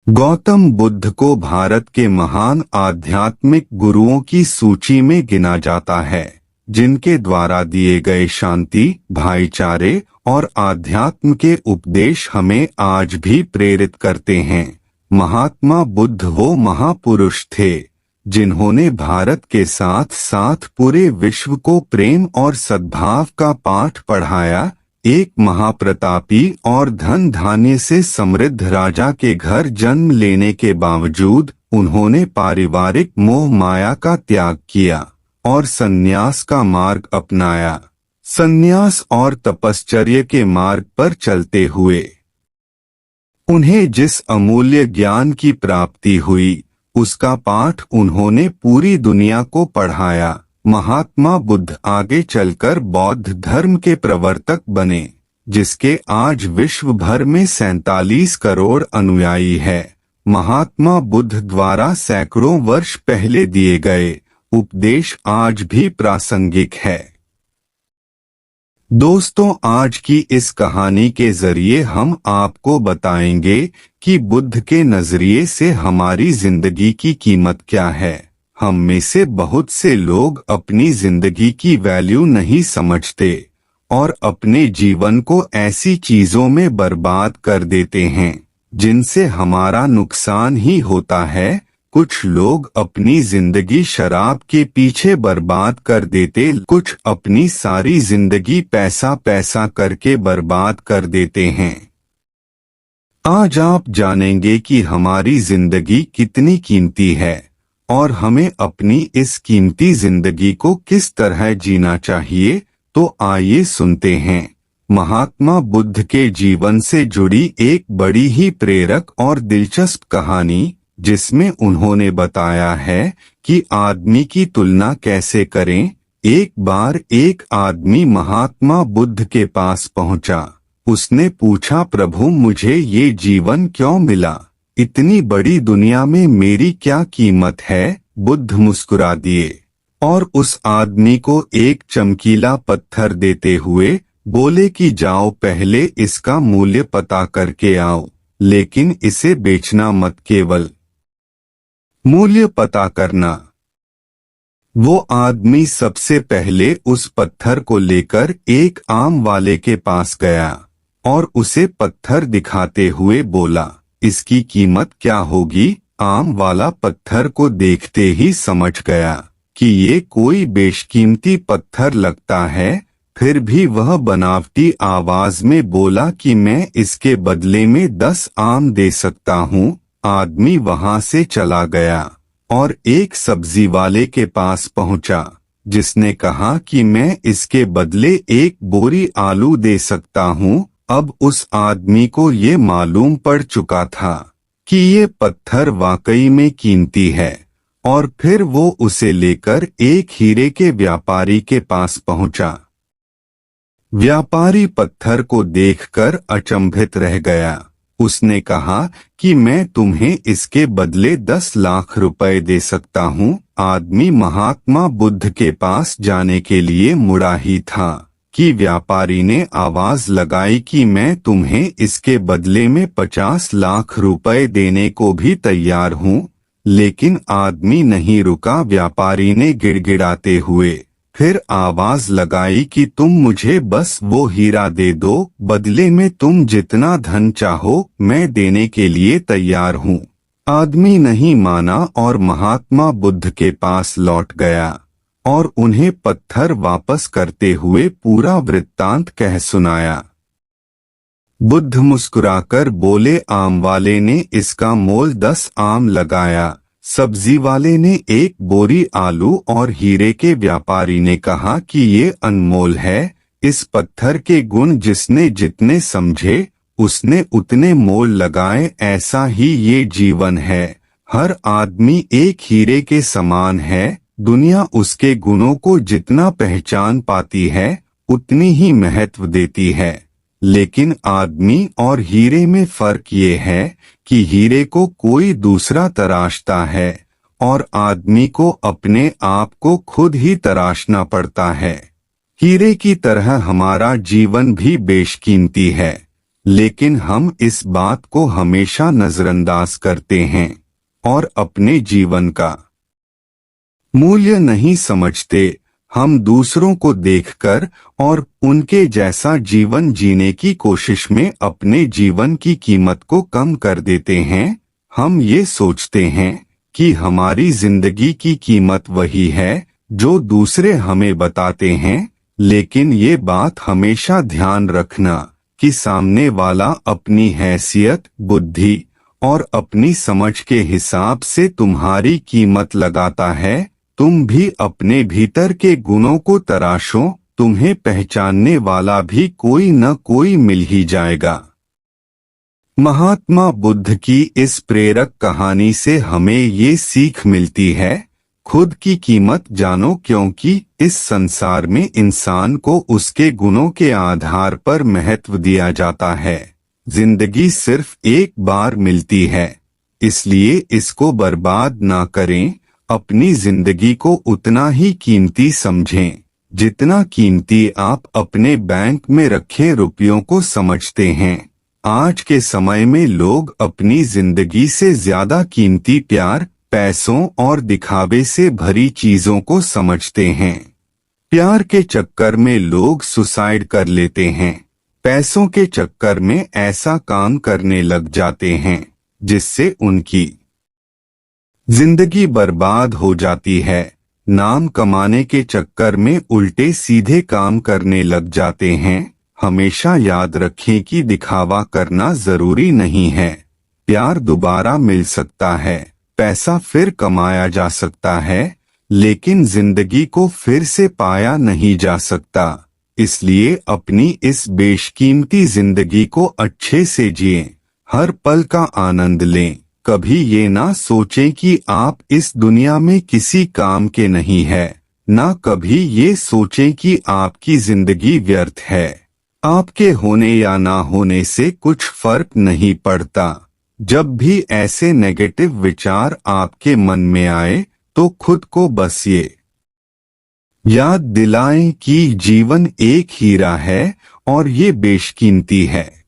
गौतम बुद्ध को भारत के महान आध्यात्मिक गुरुओं की सूची में गिना जाता है, जिनके द्वारा दिए गए शांति, भाईचारे और आध्यात्म के उपदेश हमें आज भी प्रेरित करते हैं। महात्मा बुद्ध वो महापुरुष थे जिन्होंने भारत के साथ साथ पूरे विश्व को प्रेम और सद्भाव का पाठ पढ़ाया। एक महाप्रतापी और धन धान्य से समृद्ध राजा के घर जन्म लेने के बावजूद उन्होंने पारिवारिक मोह माया का त्याग किया और संन्यास का मार्ग अपनाया। संन्यास और तपश्चर्या के मार्ग पर चलते हुए उन्हें जिस अमूल्य ज्ञान की प्राप्ति हुई, उसका पाठ उन्होंने पूरी दुनिया को पढ़ाया। महात्मा बुद्ध आगे चलकर बौद्ध धर्म के प्रवर्तक बने, जिसके आज विश्व भर में 47 करोड़ अनुयायी है। महात्मा बुद्ध द्वारा सैकड़ों वर्ष पहले दिए गए उपदेश आज भी प्रासंगिक है। दोस्तों, आज की इस कहानी के जरिए हम आपको बताएंगे कि बुद्ध के नजरिए से हमारी जिंदगी की कीमत क्या है। हम में से बहुत से लोग अपनी जिंदगी की वैल्यू नहीं समझते और अपने जीवन को ऐसी चीजों में बर्बाद कर देते हैं जिनसे हमारा नुकसान ही होता है। कुछ लोग अपनी जिंदगी शराब के पीछे बर्बाद कर देते, कुछ अपनी सारी जिंदगी पैसा करके बर्बाद कर देते हैं। आज आप जानेंगे कि हमारी जिंदगी कितनी कीमती है और हमें अपनी इस कीमती जिंदगी को किस तरह जीना चाहिए। तो आइए सुनते हैं महात्मा बुद्ध के जीवन से जुड़ी एक बड़ी ही प्रेरक और दिलचस्प कहानी, जिसमें उन्होंने बताया है कि आदमी की तुलना कैसे करें। एक बार एक आदमी महात्मा बुद्ध के पास पहुंचा। उसने पूछा, प्रभु, मुझे ये जीवन क्यों मिला? इतनी बड़ी दुनिया में मेरी क्या कीमत है? बुद्ध मुस्कुरा दिए और उस आदमी को एक चमकीला पत्थर देते हुए बोले कि जाओ, पहले इसका मूल्य पता करके आओ, लेकिन इसे बेचना मत, केवल मूल्य पता करना। वो आदमी सबसे पहले उस पत्थर को लेकर एक आम वाले के पास गया और उसे पत्थर दिखाते हुए बोला, इसकी कीमत क्या होगी? आम वाला पत्थर को देखते ही समझ गया कि ये कोई बेशकीमती पत्थर लगता है। फिर भी वह बनावटी आवाज में बोला कि मैं इसके बदले में 10 आम दे सकता हूँ। आदमी वहां से चला गया और एक सब्जी वाले के पास पहुंचा, जिसने कहा कि मैं इसके बदले 1 बोरी आलू दे सकता हूँ। अब उस आदमी को ये मालूम पड़ चुका था कि ये पत्थर वाकई में कीमती है और फिर वो उसे लेकर एक हीरे के व्यापारी के पास पहुंचा। व्यापारी पत्थर को देखकर अचंभित रह गया। उसने कहा कि मैं तुम्हें इसके बदले 10 लाख रुपए दे सकता हूँ। आदमी महात्मा बुद्ध के पास जाने के लिए मुड़ा ही था कि व्यापारी ने आवाज लगाई कि मैं तुम्हें इसके बदले में 50 लाख रुपए देने को भी तैयार हूँ। लेकिन आदमी नहीं रुका। व्यापारी ने गिड़गिड़ाते हुए फिर आवाज लगाई कि तुम मुझे बस वो हीरा दे दो, बदले में तुम जितना धन चाहो मैं देने के लिए तैयार हूँ। आदमी नहीं माना और महात्मा बुद्ध के पास लौट गया और उन्हें पत्थर वापस करते हुए पूरा वृत्तांत कह सुनाया। बुद्ध मुस्कुराकर बोले, आम वाले ने इसका मोल 10 आम लगाया, सब्जी वाले ने 1 बोरी आलू और हीरे के व्यापारी ने कहा कि ये अनमोल है। इस पत्थर के गुण जिसने जितने समझे उसने उतने मोल लगाए। ऐसा ही ये जीवन है। हर आदमी एक हीरे के समान है। दुनिया उसके गुणों को जितना पहचान पाती है उतनी ही महत्व देती है। लेकिन आदमी और हीरे में फर्क ये है कि हीरे को कोई दूसरा तराशता है और आदमी को अपने आप को खुद ही तराशना पड़ता है। हीरे की तरह हमारा जीवन भी बेशकीमती है, लेकिन हम इस बात को हमेशा नजरअंदाज करते हैं और अपने जीवन का मूल्य नहीं समझते। हम दूसरों को देखकर और उनके जैसा जीवन जीने की कोशिश में अपने जीवन की कीमत को कम कर देते हैं। हम ये सोचते हैं कि हमारी जिंदगी की कीमत वही है जो दूसरे हमें बताते हैं, लेकिन ये बात हमेशा ध्यान रखना कि सामने वाला अपनी हैसियत, बुद्धि और अपनी समझ के हिसाब से तुम्हारी कीमत लगाता है। तुम भी अपने भीतर के गुणों को तराशो, तुम्हें पहचानने वाला भी कोई न कोई मिल ही जाएगा। महात्मा बुद्ध की इस प्रेरक कहानी से हमें ये सीख मिलती है, खुद की कीमत जानो, क्योंकि इस संसार में इंसान को उसके गुणों के आधार पर महत्व दिया जाता है। जिंदगी सिर्फ एक बार मिलती है, इसलिए इसको बर्बाद ना करें। अपनी जिंदगी को उतना ही कीमती समझें जितना कीमती आप अपने बैंक में रखे रुपयों को समझते हैं। आज के समय में लोग अपनी जिंदगी से ज्यादा कीमती प्यार, पैसों और दिखावे से भरी चीजों को समझते हैं। प्यार के चक्कर में लोग सुसाइड कर लेते हैं, पैसों के चक्कर में ऐसा काम करने लग जाते हैं जिससे उनकी जिंदगी बर्बाद हो जाती है। नाम कमाने के चक्कर में उल्टे सीधे काम करने लग जाते हैं। हमेशा याद रखें कि दिखावा करना जरूरी नहीं है। प्यार दोबारा मिल सकता है, पैसा फिर कमाया जा सकता है, लेकिन जिंदगी को फिर से पाया नहीं जा सकता। इसलिए अपनी इस बेशकीमती जिंदगी को अच्छे से जिएं, हर पल का आनंद लें। कभी ये ना सोचें कि आप इस दुनिया में किसी काम के नहीं है, ना कभी ये सोचें कि आपकी जिंदगी व्यर्थ है। आपके होने या ना होने से कुछ फर्क नहीं पड़ता। जब भी ऐसे नेगेटिव विचार आपके मन में आए तो खुद को बस ये याद दिलाएं कि जीवन एक हीरा है और ये बेशकीमती है।